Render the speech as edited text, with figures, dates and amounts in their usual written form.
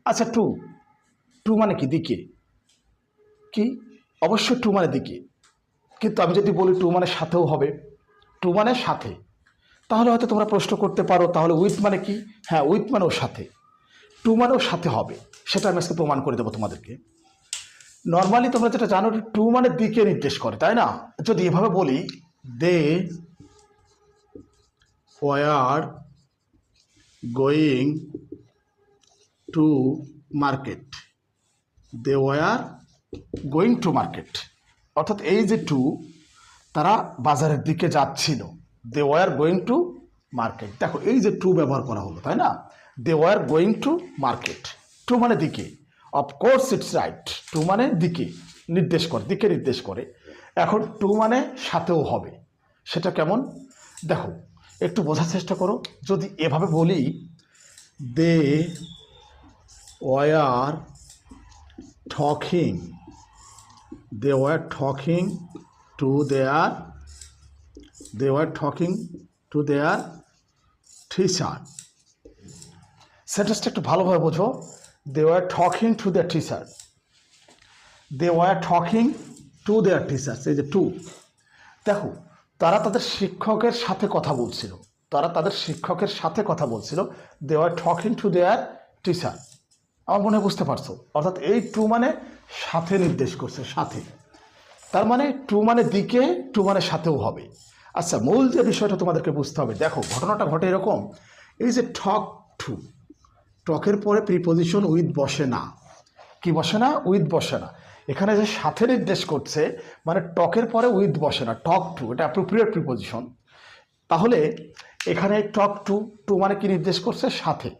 আচ্ছা, two two মানে কি? দিকে। কি? অবশ্যই টু মানে দিকে, কিন্তু আমি যদি বলি টু মানে সাথেও হবে, টু মানে সাথে, তাহলে হয়তো তোমরা প্রশ্ন করতে পারো তাহলে উইথ মানে কি? হ্যাঁ, উইথ মানেও সাথে, টু মানেও সাথে হবে, সেটা আমি আজকে প্রমাণ করে দেবো তোমাদেরকে। নর্মালি তোমরা যেটা জানো, টু মানে দিকে নির্দেশ করে, তাই না? যদি এভাবে বলি, they were going to market, they were going to market, অর্থাৎ এই যে টু, তারা বাজারের দিকে যাচ্ছিল, they were going to market. দেখো এই যে টু ব্যবহার করা হলো, তাই না? They were going to market, to মানে দিকে, অফকোর্স ইটস রাইট, টু মানে দিকে নির্দেশ করে, দিকে নির্দেশ করে। এখন টু মানে সাথেও হবে, সেটা কেমন দেখো, একটু বোঝার চেষ্টা করো। যদি এভাবে বলি, they were talking, they were talking to their teacher, সেন্টেন্সটা একটু ভালোভাবে বোঝো। they were talking to their teacher, they were talking to their teachers, এই যে টু, দেখো তারা তাদের শিক্ষকের সাথে কথা বলছিল, তারা তাদের শিক্ষকের সাথে কথা বলছিল, they were talking to their teacher। আমার মনে হয় বুঝতে পারছো, অর্থাৎ এই টু মানে সাথে নির্দেশ করছে, সাথে, তার মানে টু মানে দিকে, টু মানে সাথেও হবে। আচ্ছা, মূল যে বিষয়টা তোমাদেরকে বুঝতে হবে, দেখো ঘটনাটা ঘটে এরকম, এই যে টক টু, টকের পরে প্রিপোজিশন উইথ বসে না, কি বসে না? উইথ বসে না। এখানে যে সাথে নির্দেশ করছে, মানে টকের পরে উইথ বসে না, টক টু, এটা অ্যাপ্রোপ্রিয়েট প্রিপোজিশন। তাহলে এখানে টক টু, টু মানে কি নির্দেশ করছে? সাথে।